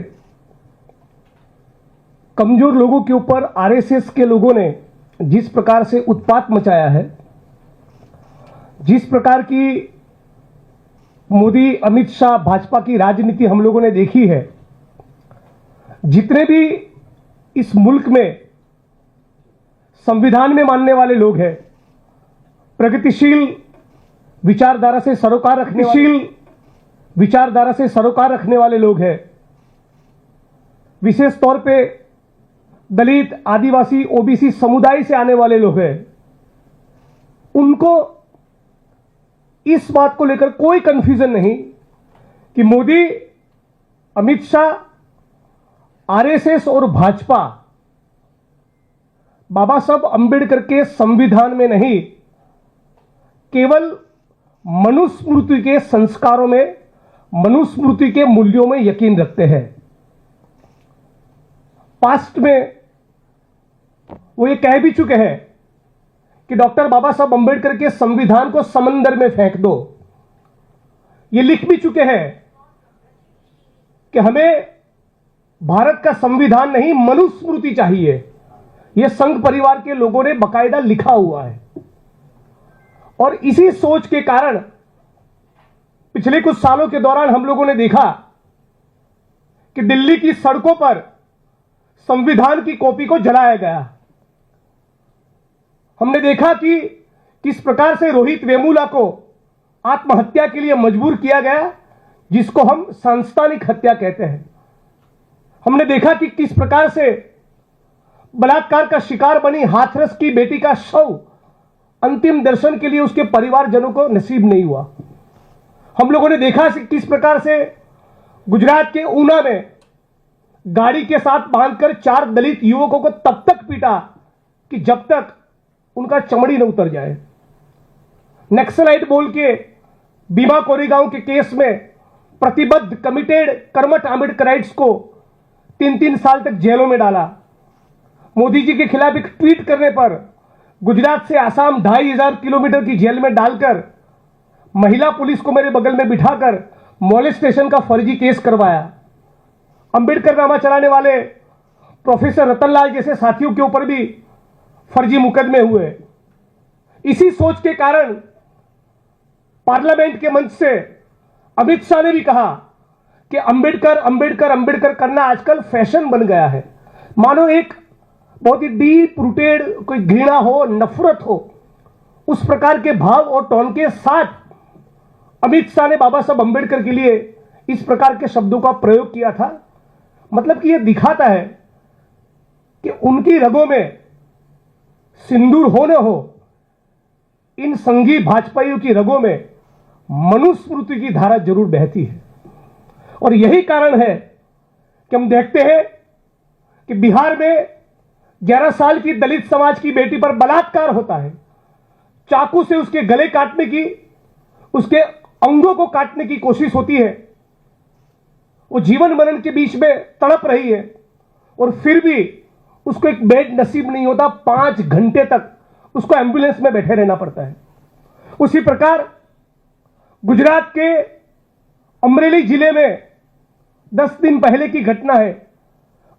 कमजोर लोगों के ऊपर आरएसएस के लोगों ने जिस प्रकार से उत्पात मचाया है, जिस प्रकार की मोदी अमित शाह भाजपा की राजनीति हम लोगों ने देखी है, जितने भी इस मुल्क में संविधान में मानने वाले लोग हैं, प्रगतिशील विचारधारा से सरोकार रखने वाले लोग हैं, विशेष तौर पे दलित, आदिवासी, ओबीसी समुदाय से आने वाले लोग हैं, उनको इस बात को लेकर कोई कंफ्यूजन नहीं कि मोदी, अमित शाह, आरएसएस और भाजपा बाबा साहब अंबेडकर के संविधान में नहीं, केवल मनुस्मृति के संस्कारों में, मनुस्मृति के मूल्यों में यकीन रखते हैं। पास्ट में वो ये कह भी चुके हैं कि डॉक्टर बाबा साहब अंबेडकर के संविधान को समंदर में फेंक दो। ये लिख भी चुके हैं कि हमें भारत का संविधान नहीं, मनुस्मृति चाहिए। यह संघ परिवार के लोगों ने बकायदा लिखा हुआ है। और इसी सोच के कारण पिछले कुछ सालों के दौरान हम लोगों ने देखा कि दिल्ली की सड़कों पर संविधान की कॉपी को जलाया गया। हमने देखा कि किस प्रकार से रोहित वेमुला को आत्महत्या के लिए मजबूर किया गया, जिसको हम सांस्थानिक हत्या कहते हैं। हमने देखा कि किस प्रकार से बलात्कार का शिकार बनी हाथरस की बेटी का शव अंतिम दर्शन के लिए उसके परिवारजनों को नसीब नहीं हुआ। हम लोगों ने देखा कि किस प्रकार से गुजरात के ऊना में गाड़ी के साथ बांधकर 4 दलित युवकों को तब तक पीटा कि जब तक उनका चमड़ी न उतर जाए। नक्सलाइट बोल के भीमा कोरेगांव के केस में प्रतिबद्ध, कमिटेड, कर्मठ आंबेडकराइट्स को 3-3 साल तक जेलों में डाला। मोदी जी के खिलाफ एक ट्वीट करने पर गुजरात से आसाम 2500 किलोमीटर की जेल में डालकर महिला पुलिस को मेरे बगल में बिठाकर मॉलेस्टेशन का फर्जी केस करवाया। अंबेडकर नामा चलाने वाले प्रोफेसर रतनलाल जैसे साथियों के ऊपर भी फर्जी मुकदमे हुए। इसी सोच के कारण पार्लियामेंट के मंच से अमित शाह ने भी कहा कि अंबेडकर अंबेडकर अंबेडकर करना आजकल फैशन बन गया है। मानो एक बहुत ही डीप रूटेड कोई घृणा हो, नफरत हो, उस प्रकार के भाव और टोन के साथ अमित शाह ने बाबा साहब अंबेडकर के लिए इस प्रकार के शब्दों का प्रयोग किया था। मतलब कि यह दिखाता है कि उनकी रगों में सिंदूर हो न हो, इन संघी भाजपाइयों की रगों में मनुस्मृति की धारा जरूर बहती है। और यही कारण है कि हम देखते हैं कि बिहार में 11 साल की दलित समाज की बेटी पर बलात्कार होता है। चाकू से उसके गले काटने की, उसके अंगों को काटने की कोशिश होती है। वो जीवन मरण के बीच में तड़प रही है और फिर भी उसको एक बेड नसीब नहीं होता। 5 घंटे तक उसको एम्बुलेंस में बैठे रहना पड़ता है। उसी प्रकार गुजरात के अमरेली जिले में 10 दिन पहले की घटना है।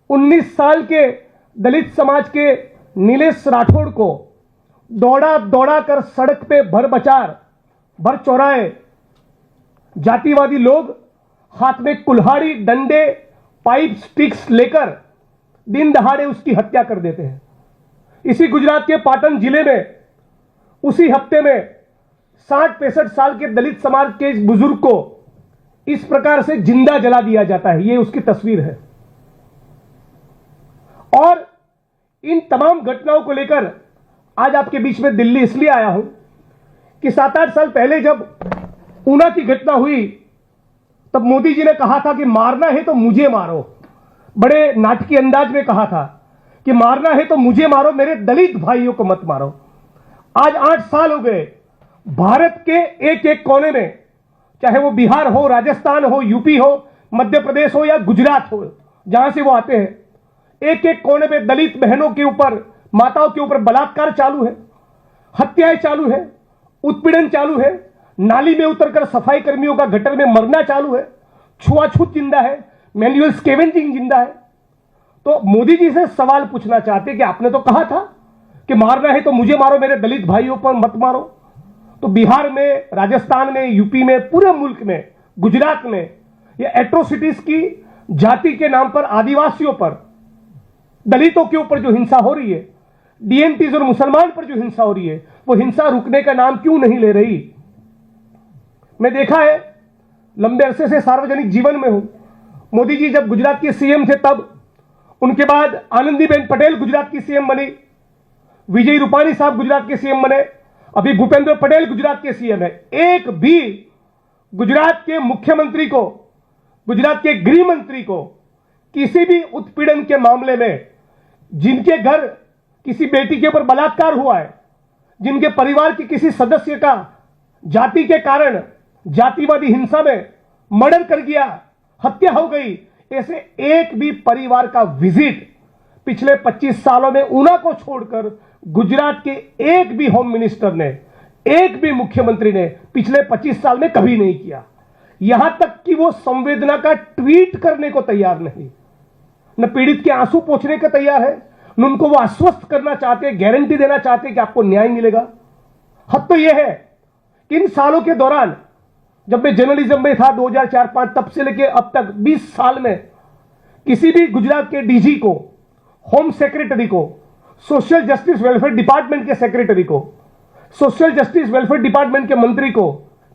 19 साल के दलित समाज के नीलेश राठौड़ को दौड़ा कर सड़क पे भर चौराहे जातिवादी लोग हाथ में कुल्हाड़ी, डंडे, पाइप, स्टिक्स लेकर दिन दहाड़े उसकी हत्या कर देते हैं। इसी गुजरात के पाटन जिले में उसी हफ्ते में 60-65 साल के दलित समाज के इस बुजुर्ग को इस प्रकार से जिंदा जला दिया जाता है। ये उसकी तस्वीर है। और इन तमाम घटनाओं को लेकर आज आपके बीच में दिल्ली इसलिए आया हूं कि 7-8 साल पहले जब ऊना की घटना हुई, तब मोदी जी ने कहा था कि मारना है तो मुझे मारो। बड़े नाटकीय अंदाज में कहा था कि मारना है तो मुझे मारो, मेरे दलित भाइयों को मत मारो। आज 8 साल हो गए, भारत के एक एक कोने में, चाहे वो बिहार हो, राजस्थान हो, यूपी हो, मध्य प्रदेश हो या गुजरात हो, जहां से वो आते हैं, एक एक कोने में दलित बहनों के ऊपर, माताओं के ऊपर बलात्कार चालू है, हत्याएं चालू है, उत्पीड़न चालू है, नाली में उतरकर सफाई कर्मियों का गटर में मरना चालू है, छुआछूत जिंदा है, मैनुअल स्केवेंजिंग जिंदा है। तो मोदी जी से सवाल पूछना चाहते कि आपने तो कहा था कि मारना है तो मुझे मारो, मेरे दलित भाइयों पर मत मारो। तो बिहार में, राजस्थान में, यूपी में, पूरे मुल्क में, गुजरात में ये एट्रोसिटीज की जाति के नाम पर, आदिवासियों पर, दलितों के ऊपर जो हिंसा हो रही है, डीएनटीज और मुसलमान पर जो हिंसा हो रही है, वो हिंसा रुकने का नाम क्यों नहीं ले रही? मैं देखा है, लंबे अरसे से सार्वजनिक जीवन में हूं। मोदी जी जब गुजरात के सीएम थे तब, उनके बाद आनंदीबेन पटेल गुजरात की सीएम बनी, विजय रूपाणी साहब गुजरात के सीएम बने, अभी भूपेंद्र पटेल गुजरात के सीएम है। एक भी गुजरात के मुख्यमंत्री को, गुजरात के गृह मंत्री को किसी भी उत्पीड़न के मामले में, जिनके घर किसी बेटी के ऊपर बलात्कार हुआ है, जिनके परिवार के किसी सदस्य का जाति के कारण जातिवादी हिंसा में मर्डर कर गया, हत्या हो गई, ऐसे एक भी परिवार का विजिट पिछले 25 सालों में ऊना को छोड़कर गुजरात के एक भी होम मिनिस्टर ने, एक भी मुख्यमंत्री ने पिछले 25 साल में कभी नहीं किया। यहां तक कि वो संवेदना का ट्वीट करने को तैयार नहीं, न पीड़ित के आंसू पोंछने को तैयार है, न उनको वो आश्वस्त करना चाहते, गारंटी देना चाहते कि आपको न्याय मिलेगा। हद तो यह है कि इन सालों के दौरान, जब मैं जर्नलिज्म में था 2004-5, तब से लेकर अब तक 20 साल में किसी भी गुजरात के डीजी को, होम सेक्रेटरी को, सोशल जस्टिस वेलफेयर डिपार्टमेंट के सेक्रेटरी को, सोशल जस्टिस वेलफेयर डिपार्टमेंट के मंत्री को,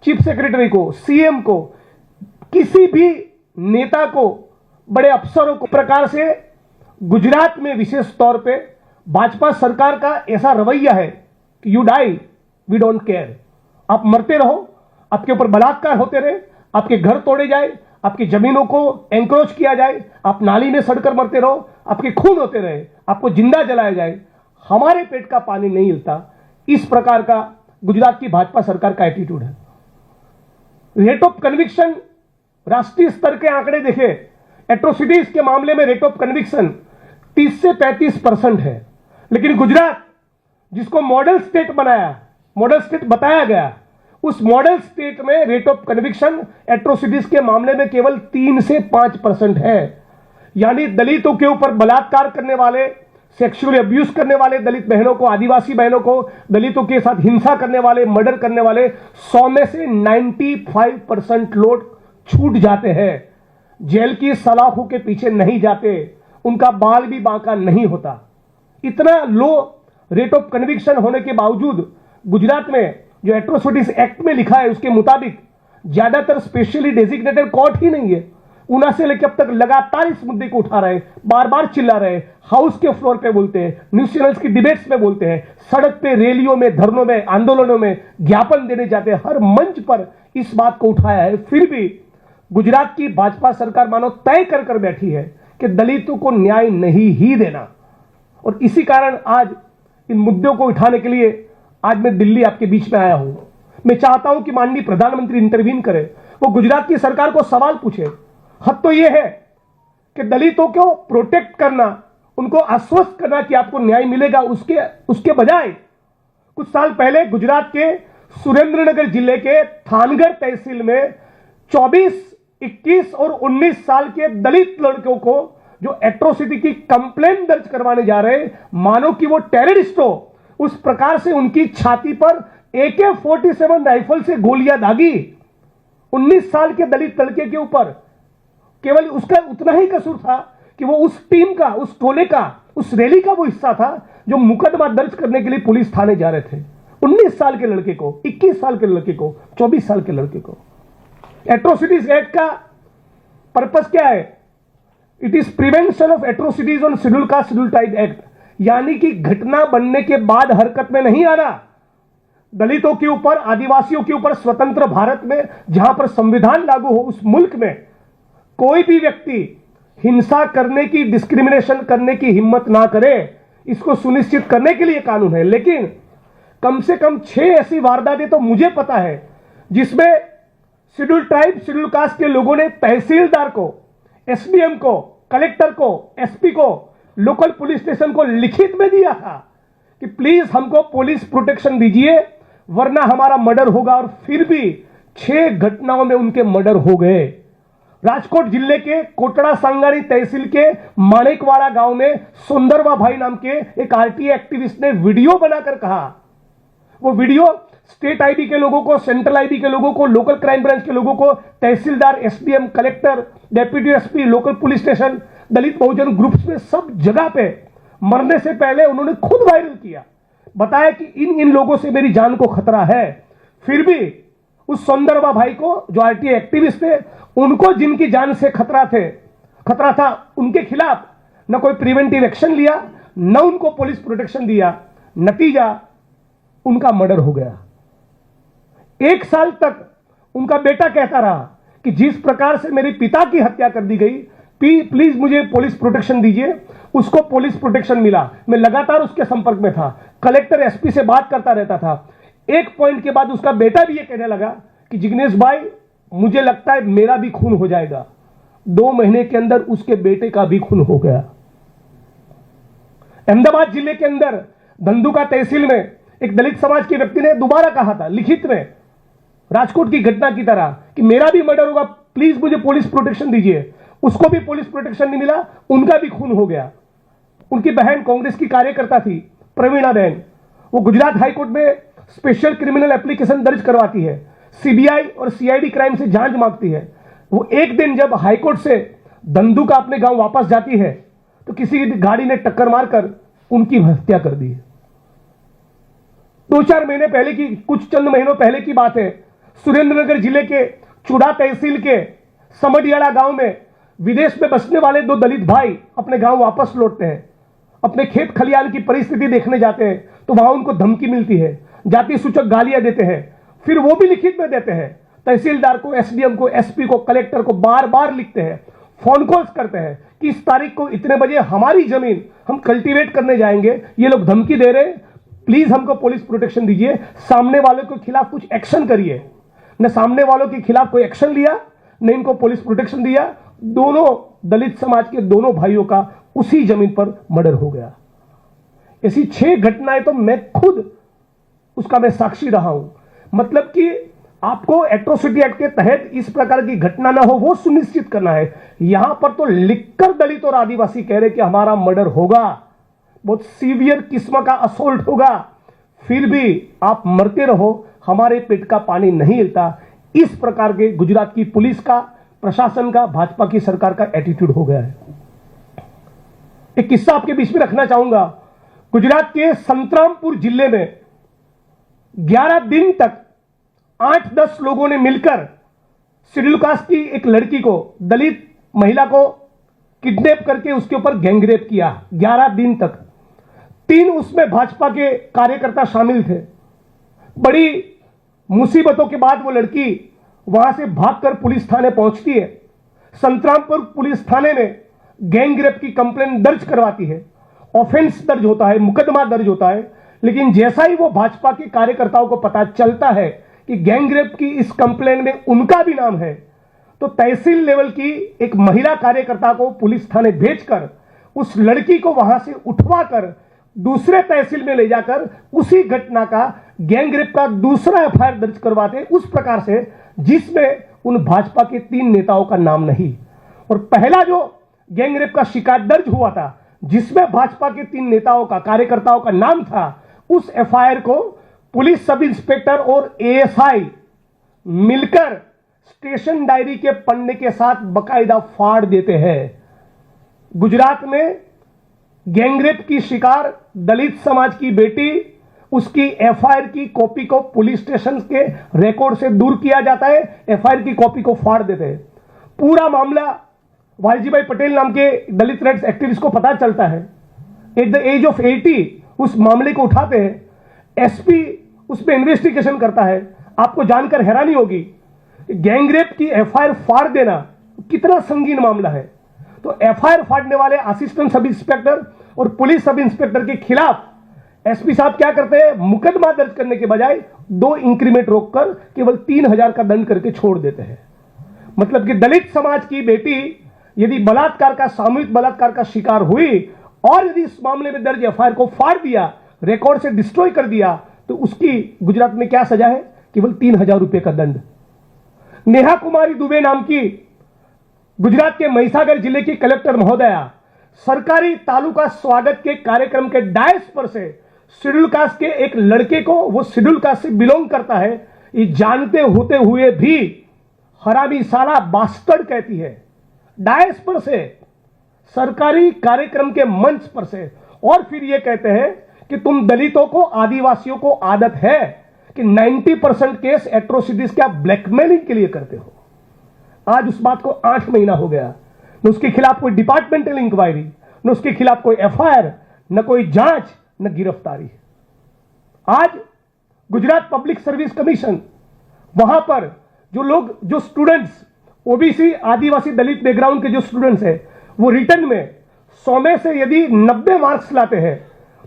चीफ सेक्रेटरी को, सीएम को, किसी भी नेता को, बड़े अफसरों को प्रकार से गुजरात में विशेष तौर पे भाजपा सरकार का ऐसा रवैया है कि you die we don't care, आप मरते रहो, आपके ऊपर बलात्कार होते रहे, आपके घर तोड़े जाए, आपकी जमीनों को एंक्रोच किया जाए, आप नाली में सड़कर मरते रहो, आपके खून होते रहे, आपको जिंदा जलाया जाए, हमारे पेट का पानी नहीं हिलता। इस प्रकार का गुजरात की भाजपा सरकार का एटीट्यूड है। रेट ऑफ कन्विक्शन, राष्ट्रीय स्तर के आंकड़े देखे, एट्रोसिटीज के मामले में रेट ऑफ कन्विक्शन 30 से 35% है, लेकिन गुजरात, जिसको मॉडल स्टेट बनाया, मॉडल स्टेट बताया गया, उस मॉडल स्टेट में रेट ऑफ कन्विक्शन एट्रोसिटीज के मामले में केवल 3 से 5% है। यानी दलितों के ऊपर बलात्कार करने वाले, सेक्सुअली अब्यूज करने वाले दलित बहनों को, आदिवासी बहनों को, दलितों के साथ हिंसा करने वाले, मर्डर करने वाले 100 में से 95% लोग छूट जाते हैं, जेल की सलाखों के पीछे नहीं जाते, उनका बाल भी बांका नहीं होता। इतना लो रेट ऑफ कन्विक्शन होने के बावजूद गुजरात में जो एट्रोसिटीज एक्ट में लिखा है उसके मुताबिक ज्यादातर स्पेशली डेजिग्नेटेड कोर्ट ही नहीं है। ऊना से लेकर अब तक लगातार इस मुद्दे को उठा रहे, बार बार चिल्ला रहे, हाउस के फ्लोर पे बोलते हैं, न्यूज चैनल्स की डिबेट्स में बोलते हैं, सड़क पे, रैलियों में, धरनों में, आंदोलनों में ज्ञापन देने जाते हैं, हर मंच पर इस बात को उठाया है। फिर भी गुजरात की भाजपा सरकार मानो तय कर बैठी है कि दलितों को न्याय नहीं ही देना। और इसी कारण आज इन मुद्दों को उठाने के लिए आज मैं दिल्ली आपके बीच में आया हूं। मैं चाहता हूं कि माननीय प्रधानमंत्री इंटरवीन करे, वो गुजरात की सरकार को सवाल पूछे। हद तो यह है कि दलितों को प्रोटेक्ट करना, उनको आश्वस्त करना कि आपको न्याय मिलेगा, उसके बजाय कुछ साल पहले गुजरात के सुरेंद्रनगर जिले के थानगढ़ तहसील में 24, 21 और 19 साल के दलित लड़कों को जो एट्रोसिटी की कंप्लेंट दर्ज करवाने जा रहे हैं, मानो कि वो टेररिस्ट हो, उस प्रकार से उनकी छाती पर AK-47 राइफल से गोलियां दागी। 19 साल के दलित लड़के के ऊपर केवल उसका उतना ही कसूर था कि वो उस टीम का, उस टोले का, उस रैली का वो हिस्सा था जो मुकदमा दर्ज करने के लिए पुलिस थाने जा रहे थे। 19 साल के लड़के को, 21 साल के लड़के को, 24 साल के लड़के को। एट्रोसिटीज एक्ट का पर्पस क्या है? It is prevention of atrocities on schedule caste schedule tribe act, यानी कि घटना बनने के बाद हरकत में नहीं आना। दलितों के ऊपर, आदिवासियों के ऊपर स्वतंत्र भारत में जहां पर संविधान लागू हो, उस मुल्क में कोई भी व्यक्ति हिंसा करने की, डिस्क्रिमिनेशन करने की हिम्मत ना करे, इसको सुनिश्चित करने के लिए कानून है। लेकिन कम से कम 6 ऐसी वारदातें तो मुझे पता है जिसमें शेड्यूल ट्राइब, शेड्यूल कास्ट के लोगों ने तहसीलदार को, एसडीएम को, कलेक्टर को, एसपी को, लोकल पुलिस स्टेशन को लिखित में दिया था कि प्लीज हमको पुलिस प्रोटेक्शन दीजिए वरना हमारा मर्डर होगा। और फिर भी 6 घटनाओं में उनके मर्डर हो गए। राजकोट जिले के कोटड़ा सांगारी तहसील के माणिकवाड़ा गांव में सुंदरवा भाई नाम के एक आरटीआई एक्टिविस्ट ने वीडियो बनाकर कहा, वो वीडियो स्टेट आईबी के लोगों को, सेंट्रल आईबी के लोगों को, लोकल क्राइम ब्रांच के लोगों को, tehsildar, SDM, collector, deputy SP, local police station, Dalit Bahujan groups में सब जगह पे मरने से पहले उन्होंने खुद वायरल किया, बताया कि इन लोगों से मेरी जान को खतरा है। फिर भी उस सुंदरवा भाई को, जो आरटीआई एक्टिविस्ट थे, उनको जिनकी जान से खतरा था, उनके खिलाफ न कोई प्रिवेंटिव एक्शन लिया, न उनको पुलिस प्रोटेक्शन दिया। नतीजा उनका मर्डर हो गया। 1 साल तक उनका बेटा कहता रहा कि जिस प्रकार से मेरे पिता की हत्या कर दी गई, प्लीज मुझे पुलिस प्रोटेक्शन दीजिए। उसको पुलिस प्रोटेक्शन मिला। मैं लगातार उसके संपर्क में था, कलेक्टर, एसपी से बात करता रहता था। एक पॉइंट के बाद उसका बेटा भी ये कहने लगा कि जिग्नेश भाई, मुझे लगता है मेरा भी खून हो जाएगा। 2 महीने के अंदर उसके बेटे का भी खून हो गया। अहमदाबाद जिले के अंदर धंधुका तहसील में एक दलित समाज के व्यक्ति ने दोबारा कहा था लिखित में, राजकोट की घटना की तरह, कि मेरा भी मर्डर होगा, प्लीज मुझे पुलिस प्रोटेक्शन दीजिए। उसको भी पुलिस प्रोटेक्शन नहीं मिला, उनका भी खून हो गया। उनकी बहन कांग्रेस की कार्यकर्ता थी, प्रवीणा बहन, वो गुजरात हाईकोर्ट में स्पेशल क्रिमिनल एप्लीकेशन दर्ज करवाती है, सीबीआई और सीआईडी क्राइम से जांच मांगती है। वो एक दिन जब हाईकोर्ट से धंधुका अपने गांव वापस जाती है तो किसी गाड़ी ने टक्कर मारकर उनकी हत्या कर दी। 2-4 महीने पहले की, कुछ चंद महीनों पहले की बात है, सुरेंद्रनगर जिले के चुड़ा तहसील के समडियाड़ा गांव में विदेश में बसने वाले 2 दलित भाई अपने गांव वापस लौटते हैं। अपने खेत खलियान की परिस्थिति देखने जाते हैं तो वहां उनको धमकी मिलती है, जाति सूचक गालियां देते हैं। फिर वो भी लिखित में देते हैं, तहसीलदार को, एसडीएम को, एसपी को, कलेक्टर को बार बार लिखते हैं, फोन कॉल्स करते हैं कि इस तारीख को इतने बजे हमारी जमीन हम कल्टीवेट करने जाएंगे, ये लोग धमकी दे रहे हैं, प्लीज हमको पुलिस प्रोटेक्शन दीजिए, सामने वालों के खिलाफ कुछ एक्शन करिए। न सामने वालों के खिलाफ कोई एक्शन लिया, न इनको पुलिस प्रोटेक्शन दिया। दोनों दलित समाज के दोनों भाइयों का उसी जमीन पर मर्डर हो गया। ऐसी 6 घटनाएं तो मैं खुद उसका मैं साक्षी रहा हूं। मतलब कि आपको एट्रोसिटी एक्ट के तहत इस प्रकार की घटना ना हो, वो सुनिश्चित करना है। यहां पर तो लिखकर दलित और आदिवासी कह रहे कि हमारा मर्डर होगा, बहुत सीवियर किस्म का असोल्ट होगा, फिर भी आप मरते रहो, हमारे पेट का पानी नहीं हिलता। इस प्रकार के गुजरात की पुलिस का, प्रशासन का, भाजपा की सरकार का एटीट्यूड हो गया है। एक किस्सा आपके बीच में रखना चाहूंगा। गुजरात के संतरामपुर जिले में 11 दिन तक 8-10 लोगों ने मिलकर शेड्यूल कास्ट की एक लड़की को, दलित महिला को किडनैप करके उसके ऊपर गैंगरेप किया। 11 दिन तक 3 उसमें भाजपा के कार्यकर्ता शामिल थे। बड़ी मुसीबतों के बाद वो लड़की वहां से भागकर पुलिस थाने पहुंचती है। संतरामपुर पुलिस थाने में गैंगरेप की कंप्लेंट दर्ज करवाती है। ऑफेंस दर्ज होता है, मुकदमा दर्ज होता है। लेकिन जैसा ही वो भाजपा के कार्यकर्ताओं को पता चलता है कि गैंगरेप की इस कंप्लेंट में उनका भी नाम है, तो तहसील लेवल की एक महिला कार्यकर्ता को पुलिस थाने भेजकर उस लड़की को वहां से उठवाकर दूसरे तहसील में ले जाकर उसी घटना का, गैंगरेप का दूसरा एफआईआर दर्ज करवाते, उस प्रकार से जिसमें उन भाजपा के 3 नेताओं का नाम नहीं। और पहला जो गैंगरेप का शिकायत दर्ज हुआ था, जिसमें भाजपा के 3 नेताओं का, कार्यकर्ताओं का नाम था, उस एफआईआर को पुलिस सब इंस्पेक्टर और एएसआई मिलकर स्टेशन डायरी के पन्ने के साथ बकायदा फाड़ देते हैं। गुजरात में गैंगरेप की शिकार दलित समाज की बेटी, उसकी एफआईआर की कॉपी को पुलिस स्टेशन के रिकॉर्ड से दूर किया जाता है, एफआईआर की कॉपी को फाड़ देते हैं। पूरा मामला वालजीभाई पटेल नाम के दलित राइट्स एक्टिविस्ट को पता चलता है। एट द एज ऑफ 80 उस मामले को उठाते हैं। एसपी उसमें इन्वेस्टिगेशन करता है। आपको जानकर हैरानी होगी, गैंगरेप की एफआईआर फाड़ देना कितना संगीन मामला है। तो एफआईआर फाड़ने वाले असिस्टेंट सब इंस्पेक्टर और पुलिस सब इंस्पेक्टर के खिलाफ एसपी साहब क्या करते हैं, मुकदमा दर्ज करने के बजाय 2 इंक्रीमेंट रोककर केवल 3000 का दंड करके छोड़ देते हैं। मतलब कि दलित समाज की बेटी यदि बलात्कार का, सामूहिक बलात्कार का शिकार हुई और यदि इस मामले में दर्ज एफआईआर को फाड़ दिया, रिकॉर्ड से डिस्ट्रॉय कर दिया, तो उसकी गुजरात में क्या सजा है, केवल 3000 रुपए का दंड। नेहा कुमारी दुबे नाम की गुजरात के महिसागर जिले की कलेक्टर महोदया सरकारी तालुका स्वागत के कार्यक्रम के डायस पर से शेड्यूल कास्ट के एक लड़के को, वो शेड्यूल कास्ट से बिलोंग करता है, ये जानते होते हुए भी हरामी साला बास्टर्ड कहती है, डायस पर से, सरकारी कार्यक्रम के मंच पर से। और फिर ये कहते हैं कि तुम दलितों को, आदिवासियों को आदत है कि 90% केस एट्रोसिटीज क्या ब्लैकमेलिंग के लिए करते हो। आज उस बात को 8 महीना हो गया, न उसके खिलाफ कोई डिपार्टमेंटल इंक्वायरी, न उसके खिलाफ कोई एफआईआर, न कोई जांच, न गिरफ्तारी। आज गुजरात पब्लिक सर्विस कमीशन, वहां पर जो लोग, जो स्टूडेंट्स ओबीसी, आदिवासी, दलित बैकग्राउंड के जो स्टूडेंट्स हैं, वो रिटर्न में 100 में से यदि 90 मार्क्स लाते हैं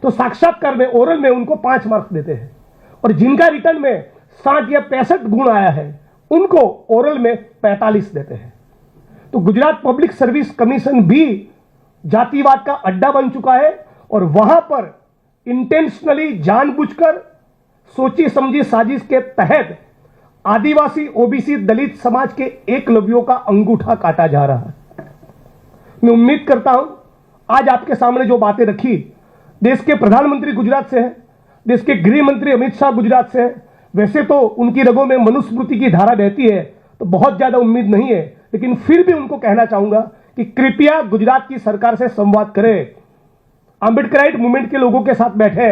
तो साक्षात्कार में, ओरल में उनको 5 मार्क्स देते हैं, और जिनका रिटर्न में 60 या 65 गुण आया है उनको ओरल में 45 देते हैं। तो गुजरात पब्लिक सर्विस कमीशन भी जातिवाद का अड्डा बन चुका है, और वहां पर इंटेंशनली, जानबूझकर, सोची समझी साजिश के तहत आदिवासी, ओबीसी, दलित समाज के एकलव्यों का अंगूठा काटा जा रहा है। मैं उम्मीद करता हूं आज आपके सामने जो बातें रखी, देश के प्रधानमंत्री गुजरात से हैं, देश के गृह मंत्री अमित शाह गुजरात से हैं। वैसे तो उनकी रगों में मनुस्मृति की धारा बहती है, तो बहुत ज्यादा उम्मीद नहीं है, लेकिन फिर भी उनको कहना चाहूंगा कि कृपया गुजरात की सरकार से संवाद करें, आंबेडकराइट मूवमेंट के लोगों के साथ बैठे,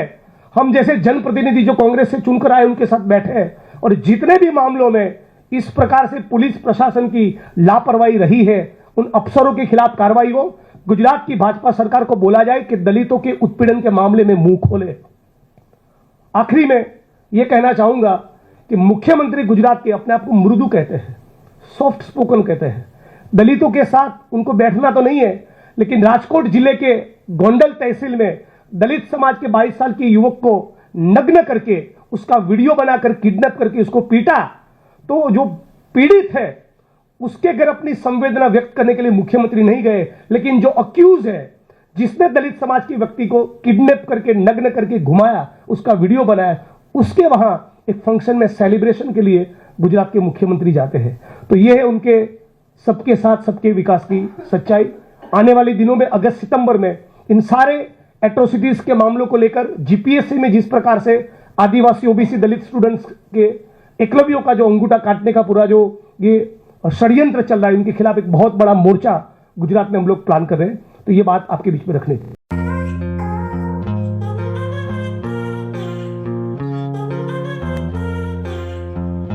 हम जैसे जनप्रतिनिधि जो कांग्रेस से चुनकर आए उनके साथ बैठे, और जितने भी मामलों में इस प्रकार से पुलिस प्रशासन की लापरवाही रही है, उन अफसरों के खिलाफ कार्रवाई हो। गुजरात की भाजपा सरकार को बोला जाए कि दलितों के उत्पीड़न के मामले में मुंह खोले। आखिरी में यह कहना चाहूंगा कि मुख्यमंत्री गुजरात के अपने आप को मृदु कहते हैं, सॉफ्ट स्पोकन कहते हैं। दलितों के साथ उनको बैठना तो नहीं है, लेकिन राजकोट जिले के गोंडल तहसील में दलित समाज के 22 साल के युवक को नग्न करके, उसका वीडियो बनाकर किडनैप करके उसको पीटा, तो जो पीड़ित है उसके घर अपनी संवेदना व्यक्त करने के लिए मुख्यमंत्री नहीं गए, लेकिन जो अक्यूज है, जिसने दलित समाज के व्यक्ति को किडनैप करके, नग्न करके घुमाया, उसका वीडियो बनाया, उसके वहां एक फंक्शन में सेलिब्रेशन के लिए गुजरात के मुख्यमंत्री जाते हैं। तो यह है उनके सबके साथ सबके विकास की सच्चाई। आने वाले दिनों में, अगस्त सितंबर में, इन सारे एट्रोसिटीज के मामलों को लेकर जीपीएससी में जिस प्रकार से आदिवासी, ओबीसी, दलित स्टूडेंट्स के एकलव्यों का जो अंगूठा काटने का पूरा जो ये षड्यंत्र चल रहा है, उनके खिलाफ एक बहुत बड़ा मोर्चा गुजरात में हम लोग प्लान कर रहे हैं। तो ये बात आपके बीच में रखने की।